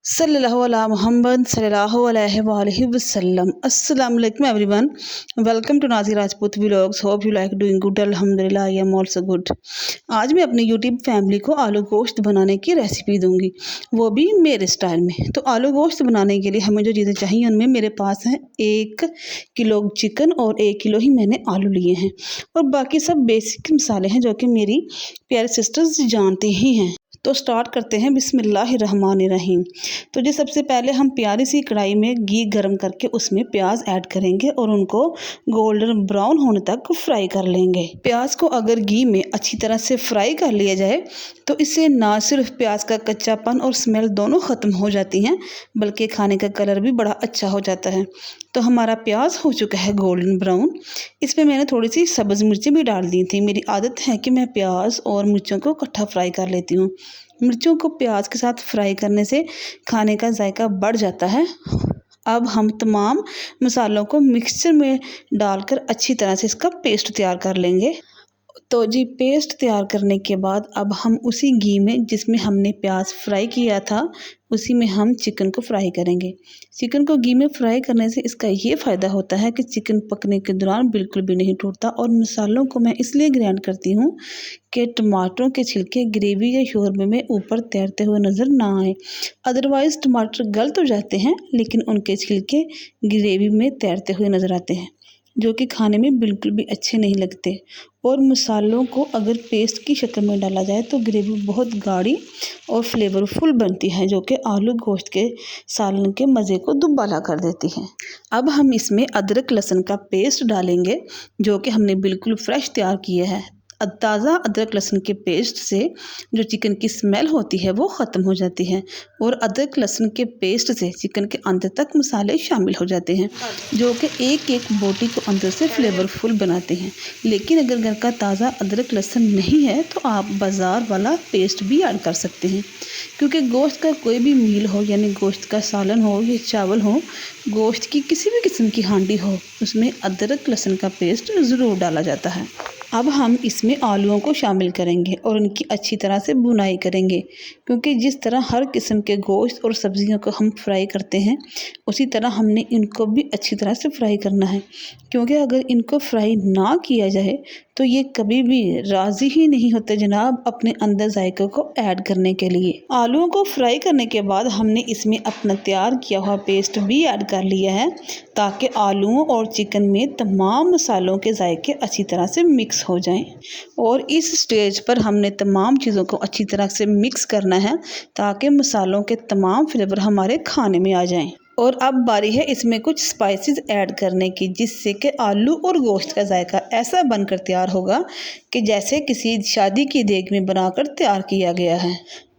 सल्लल्लाहु अला मोहम्मद सल्लल्लाहु अलैहि वसल्लम। अस्सलाम वालेकुम everyone, welcome to Nazi Rajput vlogs. Hope you like doing good. अल्हम्दुलिल्लाह आई एम आल्सो गुड। आज मैं अपनी यूट्यूब फैमिली को आलू गोश्त बनाने की रेसिपी दूंगी, वो भी मेरे स्टाइल में। तो आलू गोश्त बनाने के लिए हमें जो चीज़ें चाहिए उनमें मेरे पास है 1 किलो चिकन और 1 किलो ही मैंने आलू लिए हैं, और बाकी सब बेसिक मसाले हैं जो कि मेरी प्यारे सिस्टर्स जानते ही हैं। तो स्टार्ट करते हैं बिस्मिल्लाहिर्रहमानिर्रहीम। तो जी सबसे पहले हम प्यारी सी कढ़ाई में घी गर्म करके उसमें प्याज ऐड करेंगे और उनको गोल्डन ब्राउन होने तक फ्राई कर लेंगे। प्याज को अगर घी में अच्छी तरह से फ्राई कर लिया जाए तो इससे ना सिर्फ प्याज का कच्चापन और स्मेल दोनों ख़त्म हो जाती हैं, बल्कि खाने का कलर भी बड़ा अच्छा हो जाता है। तो हमारा प्याज हो चुका है गोल्डन ब्राउन। इसमें मैंने थोड़ी सी सब्ज़ मिर्चें भी डाल दी थी। मेरी आदत है कि मैं प्याज और मिर्चों को इकट्ठा फ्राई कर लेती हूँ। मिर्चों को प्याज के साथ फ्राई करने से खाने का जायका बढ़ जाता है। अब हम तमाम मसालों को मिक्सचर में डालकर अच्छी तरह से इसका पेस्ट तैयार कर लेंगे। तो जी पेस्ट तैयार करने के बाद अब हम उसी घी में जिसमें हमने प्याज फ्राई किया था उसी में हम चिकन को फ्राई करेंगे। चिकन को घी में फ्राई करने से इसका ये फ़ायदा होता है कि चिकन पकने के दौरान बिल्कुल भी नहीं टूटता। और मसालों को मैं इसलिए ग्राइंड करती हूँ कि टमाटरों के छिलके ग्रेवी या शोरबे में ऊपर तैरते हुए नज़र ना आए। अदरवाइज़ टमाटर गल तो जाते हैं लेकिन उनके छिलके ग्रेवी में तैरते हुए नज़र आते हैं, जो कि खाने में बिल्कुल भी अच्छे नहीं लगते। और मसालों को अगर पेस्ट की शक्ल में डाला जाए तो ग्रेवी बहुत गाढ़ी और फ्लेवरफुल बनती है, जो कि आलू गोश्त के सालन के मज़े को दुबाला कर देती है। अब हम इसमें अदरक लहसुन का पेस्ट डालेंगे, जो कि हमने बिल्कुल फ्रेश तैयार किया है। ताज़ा अदरक लहसुन के पेस्ट से जो चिकन की स्मेल होती है वो ख़त्म हो जाती है, और अदरक लहसुन के पेस्ट से चिकन के अंदर तक मसाले शामिल हो जाते हैं, जो कि एक एक बोटी को अंदर से फ्लेवरफुल बनाते हैं। लेकिन अगर घर का ताज़ा अदरक लहसुन नहीं है तो आप बाज़ार वाला पेस्ट भी ऐड कर सकते हैं, क्योंकि गोश्त का कोई भी मील हो, यानी गोश्त का सालन हो या चावल हो, गोश्त की किसी भी किस्म की हांडी हो, उसमें अदरक लहसुन का पेस्ट ज़रूर डाला जाता है। अब हम इसमें आलूओं को शामिल करेंगे और उनकी अच्छी तरह से भुनाई करेंगे, क्योंकि जिस तरह हर किस्म के गोश्त और सब्ज़ियों को हम फ्राई करते हैं उसी तरह हमने इनको भी अच्छी तरह से फ्राई करना है। क्योंकि अगर इनको फ्राई ना किया जाए तो ये कभी भी राज़ी ही नहीं होते जनाब अपने अंदर जायके को ऐड करने के लिए। आलूओं को फ्राई करने के बाद हमने इसमें अपना तैयार किया हुआ पेस्ट भी ऐड कर लिया है, ताकि आलूओं और चिकन में तमाम मसालों के जायके अच्छी तरह से मिक्स हो जाएं। और इस स्टेज पर हमने तमाम चीज़ों को अच्छी तरह से मिक्स करना है ताकि मसालों के तमाम फ्लेवर हमारे खाने में आ जाएं। और अब बारी है इसमें कुछ स्पाइसेस ऐड करने की, जिससे कि आलू और गोश्त का जायका ऐसा बनकर तैयार होगा कि जैसे किसी शादी की देग में बनाकर तैयार किया गया है।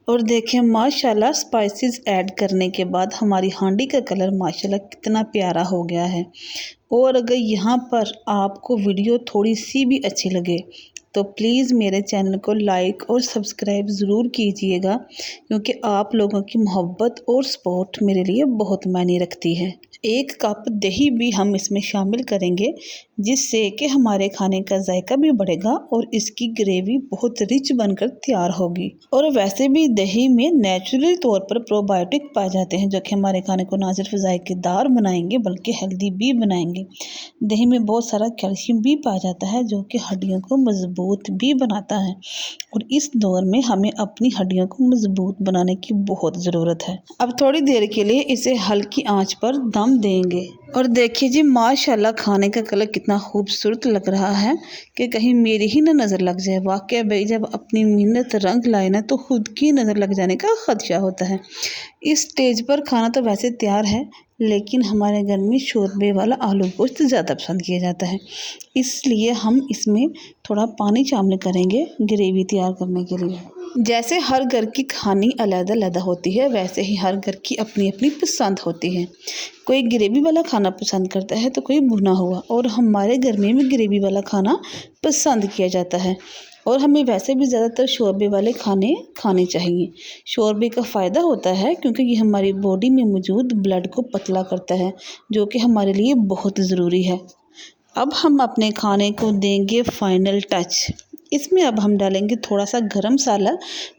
और देखें माशाल्लाह स्पाइसेस ऐड करने के बाद हमारी हांडी का कलर माशाल्लाह कितना प्यारा हो गया है। और अगर यहाँ पर आपको वीडियो थोड़ी सी भी अच्छी लगे तो प्लीज़ मेरे चैनल को लाइक और सब्सक्राइब ज़रूर कीजिएगा, क्योंकि आप लोगों की मोहब्बत और सपोर्ट मेरे लिए बहुत मायने रखती है। 1 कप दही भी हम इसमें शामिल करेंगे, जिससे कि हमारे खाने का जायका भी बढ़ेगा और इसकी ग्रेवी बहुत रिच बनकर तैयार होगी। और वैसे भी दही में नेचुरल तौर पर प्रोबायोटिक पाए जाते हैं, जो कि हमारे खाने को ना सिर्फ जायकेदार बनाएंगे बल्कि हेल्दी भी बनाएंगे। दही में बहुत सारा कैल्शियम भी पाया जाता है, जो कि हड्डियों को मजबूत भी बनाता है। और इस दौर में हमें अपनी हड्डियों को मजबूत बनाने की बहुत ज़रूरत है। अब थोड़ी देर के लिए इसे हल्की आंच पर दम देंगे। और देखिए जी माशाल्लाह खाने का कलर कितना खूबसूरत लग रहा है कि कहीं मेरी ही ना नज़र लग जाए। वाकई भाई जब अपनी मेहनत रंग लाए ना तो खुद की नज़र लग जाने का ख़दशा होता है। इस स्टेज पर खाना तो वैसे तैयार है, लेकिन हमारे घर में शोरबे वाला आलू गोश्त ज़्यादा पसंद किया जाता है, इसलिए हम इसमें थोड़ा पानी शामिल करेंगे ग्रेवी तैयार करने के लिए। जैसे हर घर की खानी अलग-अलग होती है, वैसे ही हर घर की अपनी अपनी पसंद होती है। कोई ग्रेवी वाला खाना पसंद करता है तो कोई भुना हुआ, और हमारे घर में भी ग्रेवी वाला खाना पसंद किया जाता है। और हमें वैसे भी ज़्यादातर शोरबे वाले खाने खाने चाहिए। शोरबे का फ़ायदा होता है क्योंकि ये हमारी बॉडी में मौजूद ब्लड को पतला करता है, जो कि हमारे लिए बहुत ज़रूरी है। अब हम अपने खाने को देंगे फाइनल टच। इसमें अब हम डालेंगे थोड़ा सा गरम मसाला,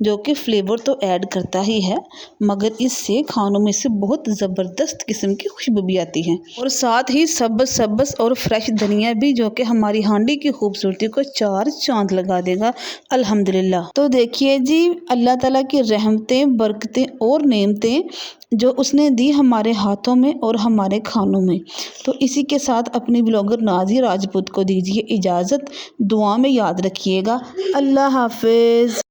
जो कि फ्लेवर तो ऐड करता ही है, मगर इससे खानों में से बहुत ज़बरदस्त किस्म की खुशबू भी आती है। और साथ ही सब्ज़ और फ्रेश धनिया भी, जो कि हमारी हांडी की खूबसूरती को चार चांद लगा देगा अल्हम्दुलिल्लाह। तो देखिए जी, अल्लाह ताला की रहमतें, बरकतें और नेमतें जो उसने दी हमारे हाथों में और हमारे खानों में। तो इसी के साथ अपनी ब्लॉगर नाज़िया राजपूत को दीजिए इजाज़त। दुआ में याद रखिएगा। अल्लाह हाफिज़।